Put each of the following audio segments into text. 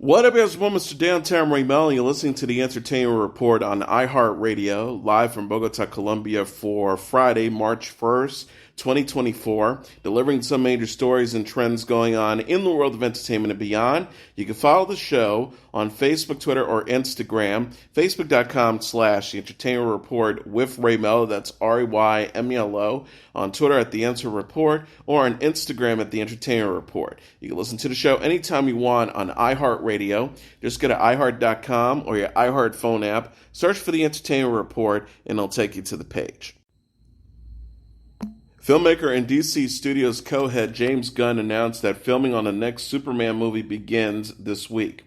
What up, guys? Well, Mr. Downtown Ray Melo. You're listening to the Entertainment Report on iHeartRadio, live from Bogota, Colombia for Friday, March 1st, 2024, delivering some major stories and trends going on in the world of entertainment and beyond. You can follow the show on Facebook, Twitter, or Instagram, facebook.com/The Entertainment Report with Ray Melo. That's RAYMELO. On Twitter at The Enter Report, or on Instagram at The Entertainment Report. You can listen to the show anytime you want on iHeartRadio. Just go to iHeart.com or your iHeart phone app, search for The Entertainment Report, and it'll take you to the page. Filmmaker and DC Studios co-head James Gunn announced that filming on the next Superman movie begins this week.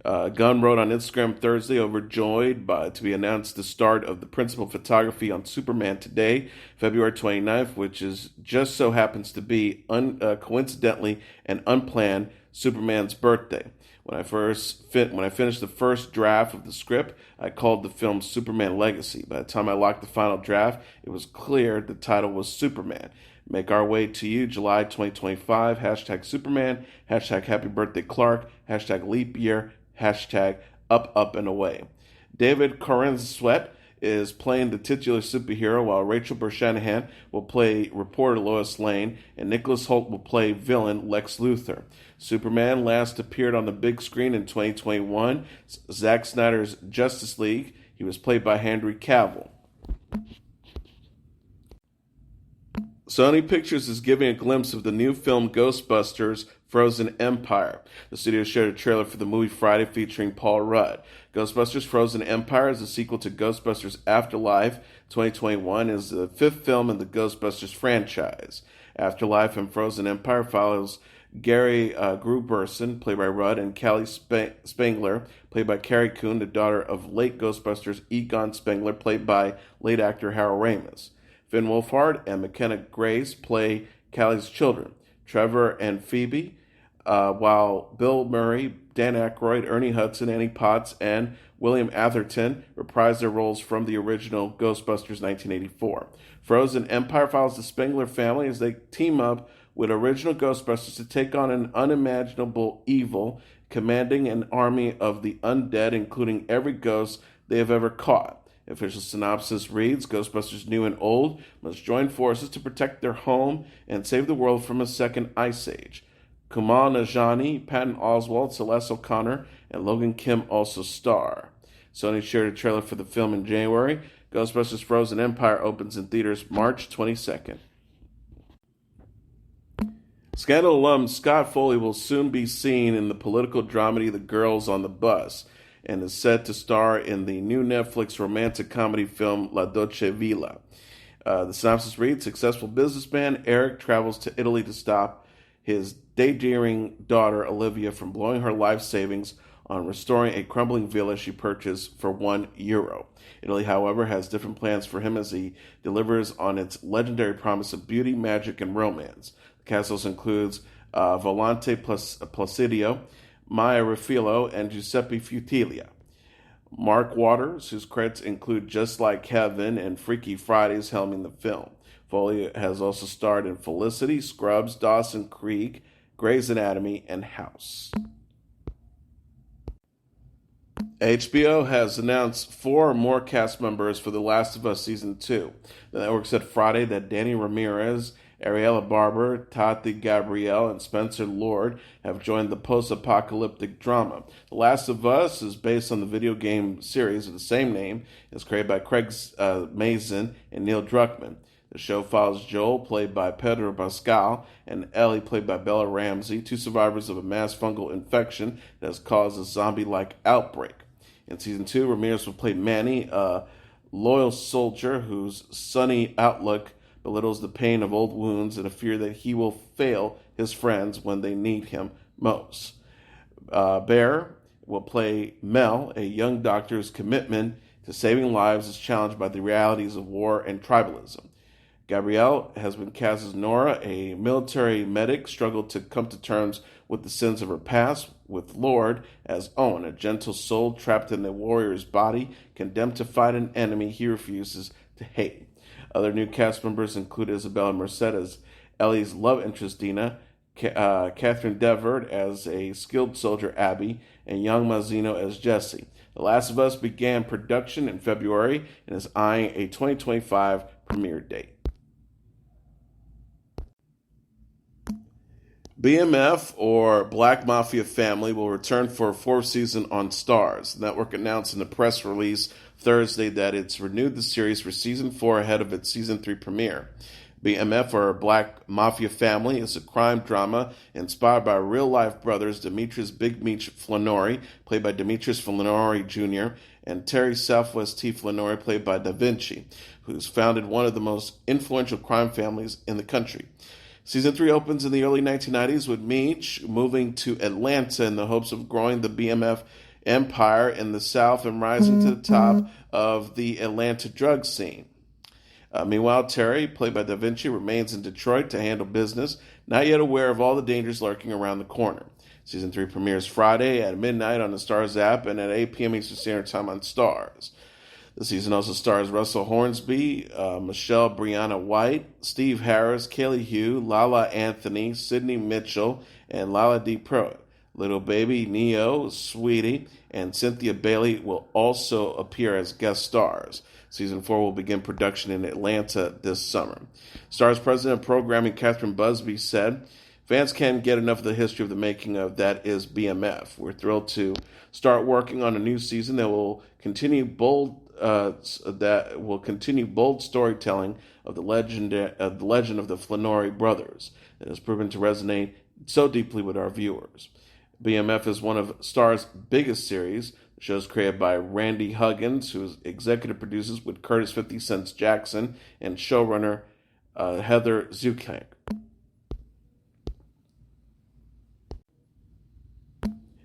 Gunn wrote on Instagram Thursday, overjoyed to be announced the start of the principal photography on Superman today, February 29th, which is just so happens to be coincidentally and unplanned Superman's birthday. When I finished the first draft of the script, I called the film Superman Legacy. By the time I locked the final draft, it was clear the title was Superman. Make our way to you, July 2025, hashtag Superman, hashtag Happy Birthday Clark, hashtag Leap Year, hashtag up and away. David Corenswet is playing the titular superhero, while Rachel Burshanahan will play reporter Lois Lane, and Nicholas Hoult will play villain Lex Luthor. Superman last appeared on the big screen in 2021, Zack Snyder's Justice League. He was played by Henry Cavill. Sony Pictures is giving a glimpse of the new film Ghostbusters Frozen Empire. The studio shared a trailer for the movie Friday featuring Paul Rudd. Ghostbusters Frozen Empire is a sequel to Ghostbusters Afterlife. 2021 is the fifth film in the Ghostbusters franchise. Afterlife and Frozen Empire follows Gary Gruberson, played by Rudd, and Callie Spengler, played by Carrie Coon, the daughter of late Ghostbusters Egon Spengler, played by late actor Harold Ramis. Finn Wolfhard and McKenna Grace play Callie's children, Trevor and Phoebe, while Bill Murray, Dan Aykroyd, Ernie Hudson, Annie Potts, and William Atherton reprise their roles from the original Ghostbusters 1984. Frozen Empire follows the Spengler family as they team up with original Ghostbusters to take on an unimaginable evil, commanding an army of the undead, including every ghost they have ever caught. The official synopsis reads, Ghostbusters new and old must join forces to protect their home and save the world from a second ice age. Kumail Nanjiani, Patton Oswalt, Celeste O'Connor, and Logan Kim also star. Sony shared a trailer for the film in January. Ghostbusters Frozen Empire opens in theaters March 22nd. Scandal alum Scott Foley will soon be seen in the political dramedy The Girls on the Bus, and is set to star in the new Netflix romantic comedy film La Dolce Villa. The synopsis reads, successful businessman Eric travels to Italy to stop his daydreaming daughter Olivia from blowing her life savings on restoring a crumbling villa she purchased for €1. Italy, however, has different plans for him as he delivers on its legendary promise of beauty, magic, and romance. The cast also includes Volante Placidio, Maya Raffaello, and Giuseppe Futilia. Mark Waters, whose credits include Just Like Heaven and Freaky Fridays, helming the film. Foley has also starred in Felicity, Scrubs, Dawson Creek, Grey's Anatomy, and House. HBO has announced 4 more cast members for The Last of Us Season 2. The network said Friday that Danny Ramirez, Ariella Barber, Tati Gabrielle, and Spencer Lord have joined the post-apocalyptic drama. The Last of Us is based on the video game series of the same name. It's created by Craig Mazin and Neil Druckmann. The show follows Joel, played by Pedro Pascal, and Ellie, played by Bella Ramsey, 2 survivors of a mass fungal infection that has caused a zombie-like outbreak. In Season 2, Ramirez will play Manny, a loyal soldier whose sunny outlook belittles the pain of old wounds and a fear that he will fail his friends when they need him most. Bear will play Mel, a young doctor's commitment to saving lives is challenged by the realities of war and tribalism. Gabrielle has been cast as Nora, a military medic struggled to come to terms with the sins of her past, with Lord as Owen, a gentle soul trapped in a warrior's body, condemned to fight an enemy he refuses to hate. Other new cast members include Isabella Merced as Ellie's love interest Dina, Catherine Devert as a skilled soldier, Abby, and young Mazzino as Jesse. The Last of Us began production in February and is eyeing a 2025 premiere date. BMF, or Black Mafia Family, will return for a fourth season on Starz. The network announced in a press release Thursday that it's renewed the series for season 4 ahead of its season 3 premiere. BMF, or Black Mafia Family, is a crime drama inspired by real-life brothers Demetrius Big Meech Flannery, played by Demetrius Flannery Jr., and Terry Southwest T. Flannery, played by Da Vinci, who's founded one of the most influential crime families in the country. Season 3 opens in the early 1990s with Meech moving to Atlanta in the hopes of growing the BMF empire in the South and rising to the top of the Atlanta drug scene. Meanwhile, Terry, played by Da Vinci, remains in Detroit to handle business, not yet aware of all the dangers lurking around the corner. Season 3 premieres Friday at midnight on the Starz app and at 8 p.m. Eastern Standard Time on Starz. The season also stars Russell Hornsby, Michelle Brianna White, Steve Harris, Kelly Hugh, Lala Anthony, Sidney Mitchell, and Lala D. Pruitt. Little Baby, Neo, Sweetie, and Cynthia Bailey will also appear as guest stars. Season 4 will begin production in Atlanta this summer. Starz President of Programming Catherine Busby said, "Fans can't get enough of the history of the making of That Is BMF. We're thrilled to start working on a new season that will continue bold storytelling of the legend of the Flannery brothers that has proven to resonate so deeply with our viewers. BMF is one of Starz' biggest series. The show is created by Randy Huggins, who is executive produces with Curtis 50 Cent Jackson and showrunner Heather Zuchank.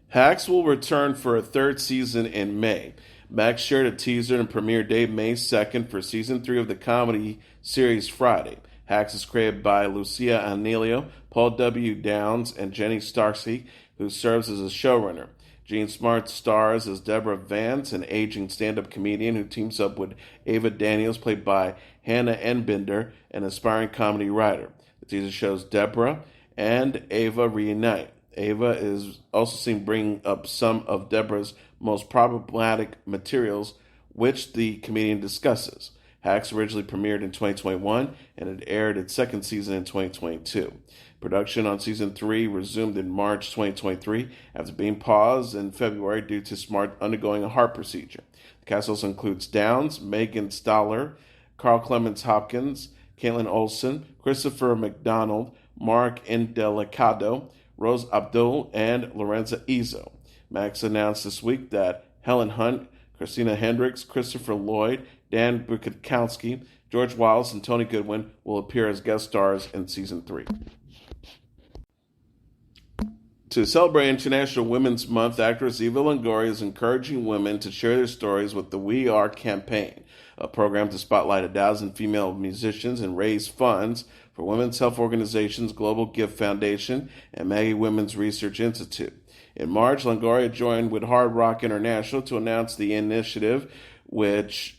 Hacks will return for a third season in May. Max shared a teaser and premiere date May 2nd for season 3 of the comedy series Friday. Hacks is created by Lucia Anelio, Paul W. Downs, and Jenny Starsky, who serves as a showrunner. Jean Smart stars as Deborah Vance, an aging stand-up comedian who teams up with Ava Daniels, played by Hannah Enbinder, an aspiring comedy writer. The teaser shows Deborah and Ava reunite. Ava is also seen bringing up some of Deborah's most problematic materials, which the comedian discusses. Hacks originally premiered in 2021 and it aired its second season in 2022. Production on season 3 resumed in March 2023 after being paused in February due to Smart undergoing a heart procedure. The cast also includes Downs, Megan Stoller, Carl Clemens Hopkins, Caitlin Olsen, Christopher McDonald, Mark Indelicado, Rose Abdul, and Lorenza Izzo. Max announced this week that Helen Hunt, Christina Hendricks, Christopher Lloyd, Dan Bukowski, George Wallace, and Tony Goodwin will appear as guest stars in season 3. To celebrate International Women's Month, actress Eva Longoria is encouraging women to share their stories with the We Are campaign, a program to spotlight 1,000 female musicians and raise funds for women's health organizations Global Gift Foundation and Maggie Women's Research Institute. In March, Longoria joined with Hard Rock International to announce the initiative, which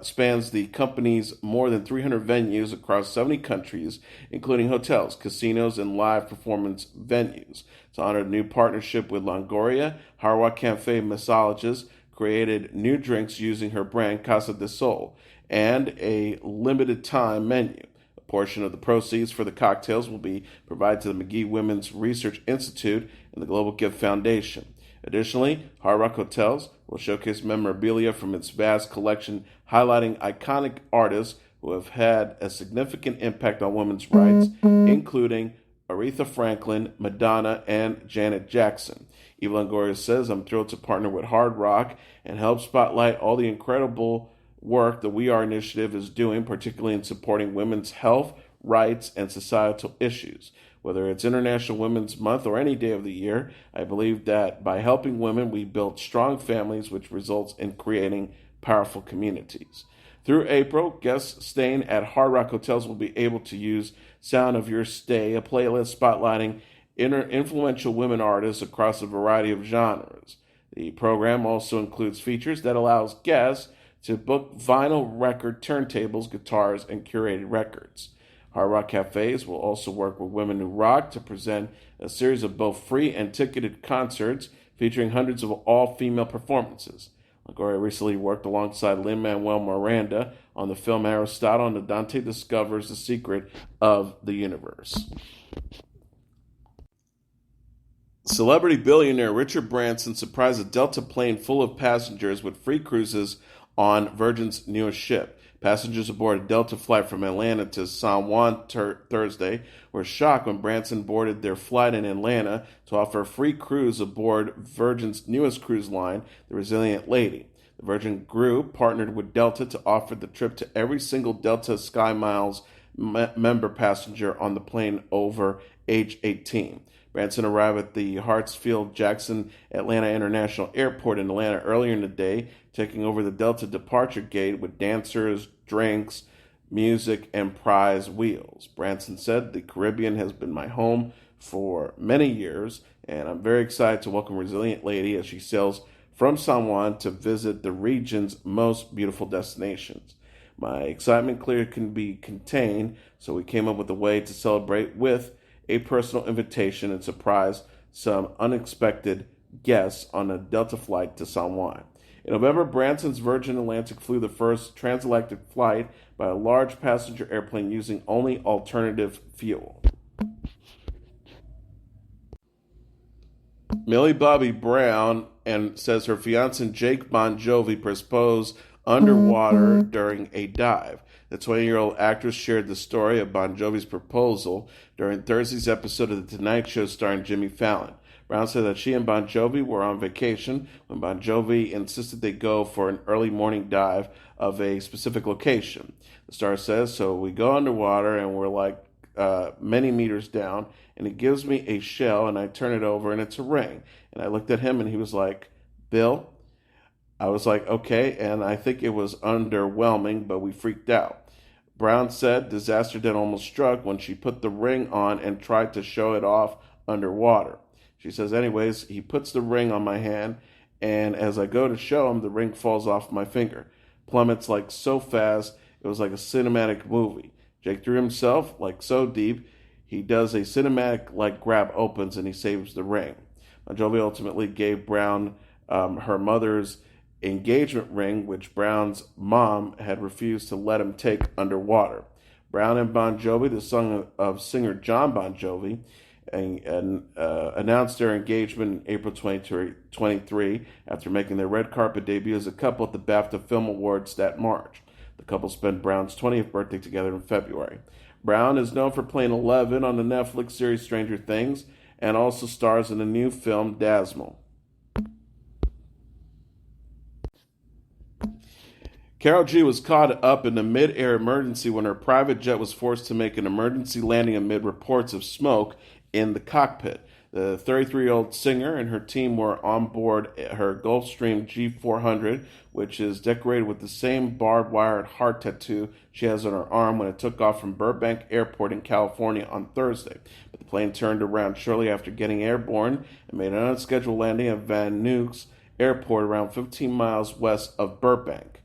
spans the company's more than 300 venues across 70 countries, including hotels, casinos, and live performance venues. To honor the new partnership with Longoria, Hard Rock Cafe mixologist created new drinks using her brand Casa de Sol and a limited time menu. A portion of the proceeds for the cocktails will be provided to the McGee Women's Research Institute and the Global Gift Foundation. Additionally, Hard Rock Hotels will showcase memorabilia from its vast collection highlighting iconic artists who have had a significant impact on women's rights, including Aretha Franklin, Madonna, and Janet Jackson. Eva Longoria says, "I'm thrilled to partner with Hard Rock and help spotlight all the incredible work the We Are initiative is doing, particularly in supporting women's health, rights, and societal issues. Whether it's International Women's Month or any day of the year, I believe that by helping women, we build strong families, which results in creating powerful communities." Through April, guests staying at Hard Rock Hotels will be able to use Sound of Your Stay, a playlist spotlighting influential women artists across a variety of genres. The program also includes features that allows guests to book vinyl record turntables, guitars, and curated records. Hard Rock Cafes will also work with Women Who Rock to present a series of both free and ticketed concerts featuring hundreds of all-female performances. Longoria recently worked alongside Lin-Manuel Miranda on the film Aristotle, and Dante discovers the secret of the universe. Celebrity billionaire Richard Branson surprised a Delta plane full of passengers with free cruises on Virgin's newest ship. Passengers aboard a Delta flight from Atlanta to San Juan Thursday were shocked when Branson boarded their flight in Atlanta to offer a free cruise aboard Virgin's newest cruise line, the Resilient Lady. The Virgin Group partnered with Delta to offer the trip to every single Delta Sky Miles member passenger on the plane over age 18. Branson arrived at the Hartsfield-Jackson Atlanta International Airport in Atlanta earlier in the day, taking over the Delta departure gate with dancers, drinks, music, and prize wheels. Branson said, "The Caribbean has been my home for many years, and I'm very excited to welcome Resilient Lady as she sails from San Juan to visit the region's most beautiful destinations. My excitement clearly can be contained, so we came up with a way to celebrate with a personal invitation and surprise some unexpected guests on a Delta flight to San Juan." In November, Branson's Virgin Atlantic flew the first transatlantic flight by a large passenger airplane using only alternative fuel. Millie Bobby Brown says her fiancé Jake Bongiovi proposed underwater during a dive. The 20-year-old actress shared the story of Bongiovi's proposal during Thursday's episode of The Tonight Show starring Jimmy Fallon. Brown said that she and Bongiovi were on vacation when Bongiovi insisted they go for an early morning dive of a specific location. The star says, "So we go underwater and we're like many meters down, and he gives me a shell and I turn it over and it's a ring. And I looked at him and he was like, 'Bill?' I was like, 'Okay,' and I think it was underwhelming, but we freaked out." Brown said disaster then almost struck when she put the ring on and tried to show it off underwater. She says, "Anyways, he puts the ring on my hand, and as I go to show him, the ring falls off my finger. Plummets like so fast, it was like a cinematic movie. Jake threw himself like so deep, he does a cinematic like grab opens and he saves the ring." Bongiovi ultimately gave Brown her mother's engagement ring, which Brown's mom had refused to let him take underwater. Brown and Bongiovi, the son of singer John Bongiovi, announced their engagement in April 2023 after making their red carpet debut as a couple at the BAFTA Film Awards that March. The couple spent Brown's 20th birthday together in February. Brown is known for playing Eleven on the Netflix series Stranger Things and also stars in the new film Dazzle. Karol G was caught up in a mid-air emergency when her private jet was forced to make an emergency landing amid reports of smoke in the cockpit. The 33-year-old singer and her team were on board her Gulfstream G400, which is decorated with the same barbed wire heart tattoo she has on her arm, when it took off from Burbank Airport in California on Thursday. But the plane turned around shortly after getting airborne and made an unscheduled landing at Van Nuys Airport around 15 miles west of Burbank.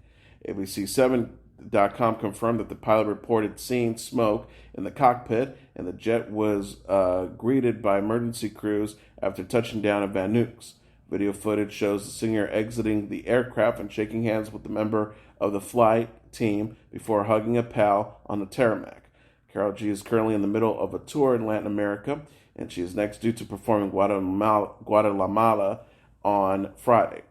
ABC7.com confirmed that the pilot reported seeing smoke in the cockpit, and the jet was greeted by emergency crews after touching down at Van Nuys. Video footage shows the singer exiting the aircraft and shaking hands with a member of the flight team before hugging a pal on the tarmac. Karol G is currently in the middle of a tour in Latin America, and she is next due to perform in Guatemala on Friday.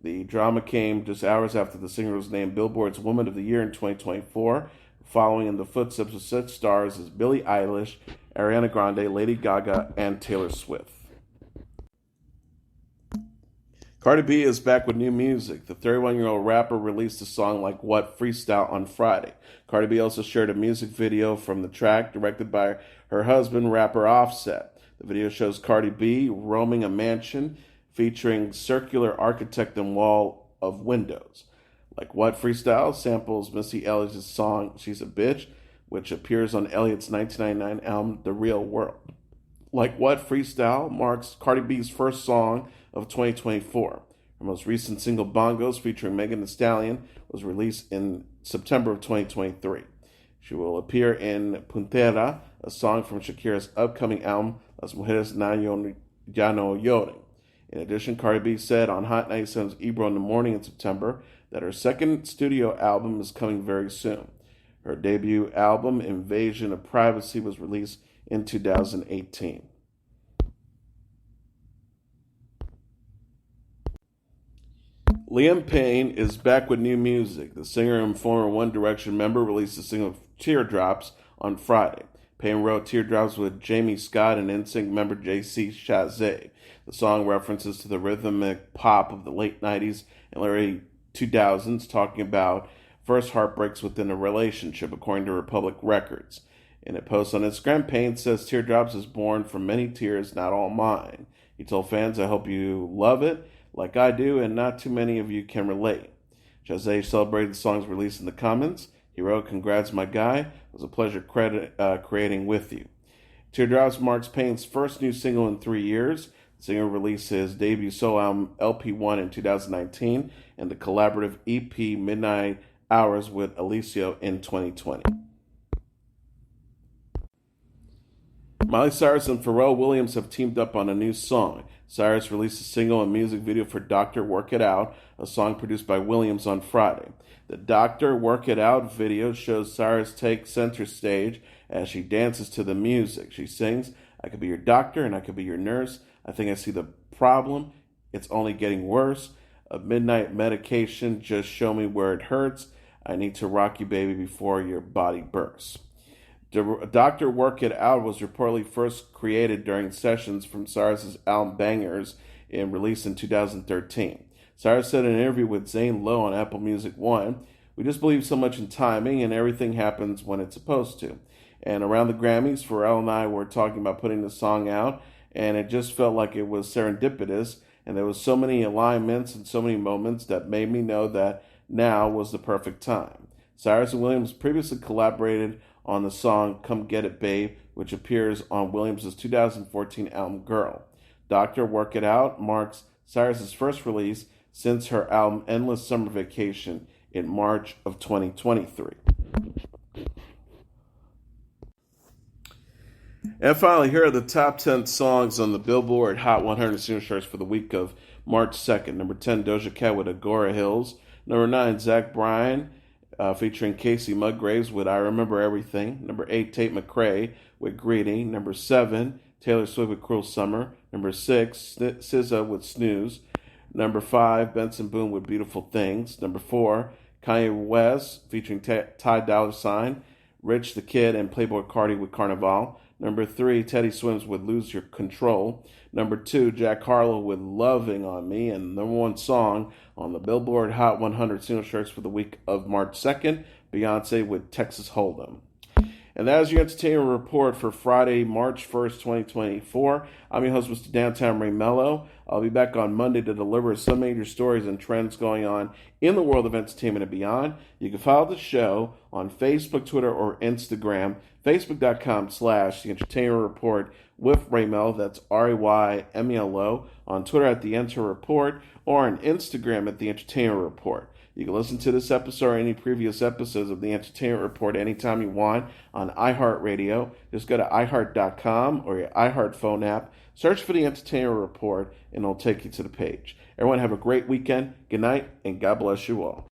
The drama came just hours after the singer was named Billboard's Woman of the Year in 2024, following in the footsteps of such stars as Billie Eilish, Ariana Grande, Lady Gaga, and Taylor Swift. Cardi B is back with new music. The 31-year-old rapper released a song Like What Freestyle on Friday. Cardi B also shared a music video from the track, directed by her husband, rapper Offset. The video shows Cardi B roaming a mansion featuring circular architect and wall of windows. Like What Freestyle samples Missy Elliott's song She's a Bitch, which appears on Elliott's 1999 album The Real World. Like What Freestyle marks Cardi B's first song of 2024. Her most recent single, Bongos, featuring Megan Thee Stallion, was released in September of 2023. She will appear in Puntera, a song from Shakira's upcoming album, Las Mujeres Ya No Lloren. In addition, Cardi B said on Hot 97's Ebro in the Morning in September that her second studio album is coming very soon. Her debut album, Invasion of Privacy, was released in 2018. Liam Payne is back with new music. The singer and former One Direction member released the single Teardrops on Friday. Payne wrote Teardrops with Jamie Scott and NSYNC member JC Chasez. The song references to the rhythmic pop of the late 90s and early 2000s, talking about first heartbreaks within a relationship, according to Republic Records. In a post on Instagram, Payne says Teardrops is born from many tears, not all mine. He told fans, I hope you love it like I do, and not too many of you can relate. Chasez celebrated the song's release in the comments. He wrote, congrats, my guy. It was a pleasure creating with you. Teardrops marks Payne's first new single in 3 years. The singer released his debut solo album, LP1, in 2019, and the collaborative EP, Midnight Hours, with Alicio in 2020. Miley Cyrus and Pharrell Williams have teamed up on a new song. Cyrus released a single and music video for Dr. Work It Out, a song produced by Williams, on Friday. The Dr. Work It Out video shows Cyrus take center stage as she dances to the music. She sings, I could be your doctor and I could be your nurse. I think I see the problem. It's only getting worse. A midnight medication, just show me where it hurts. I need to rock you, baby, before your body bursts. Dr. Work It Out was reportedly first created during sessions from Cyrus' album Bangers and released in 2013. Cyrus said in an interview with Zane Lowe on Apple Music One, we just believe so much in timing and everything happens when it's supposed to. And around the Grammys, Pharrell and I were talking about putting the song out, and it just felt like it was serendipitous, and there was so many alignments and so many moments that made me know that now was the perfect time. Cyrus and Williams previously collaborated on the song Come Get It Babe, which appears on Williams' 2014 album Girl. Dr. Work It Out marks Cyrus' first release since her album Endless Summer Vacation in March of 2023. And finally, here are the top 10 songs on the Billboard Hot 100 Singles Charts for the week of March 2nd. Number 10, Doja Cat with Agora Hills. Number 9, Zach Bryan featuring Casey Musgraves with I Remember Everything. Number 8, Tate McRae with Greedy. Number 7, Taylor Swift with Cruel Summer. Number 6, SZA with Snooze. Number 5, Benson Boone with Beautiful Things. Number 4, Kanye West featuring Ty Dolla $ign, Rich the Kid, and Playboi Carti with Carnival. Number 3, Teddy Swims with Lose Your Control. Number 2, Jack Harlow with Loving on Me. And number 1 song on the Billboard Hot 100 Singles Charts for the week of March 2nd, Beyonce with Texas Hold'em. And that is your entertainment report for Friday, March 1st, 2024. I'm your host, Mr. Downtown Ray Melo. I'll be back on Monday to deliver some major stories and trends going on in the world of entertainment and beyond. You can follow the show on Facebook, Twitter, or Instagram. Facebook.com/The Entertainment Report with Ray Melo. That's RAYMELO. On Twitter at The Enter Report, or on Instagram at The Entertainment Report. You can listen to this episode or any previous episodes of The Entertainment Report anytime you want on iHeartRadio. Just go to iHeart.com or your iHeart phone app. Search for The Entertainment Report, and it'll take you to the page. Everyone have a great weekend. Good night, and God bless you all.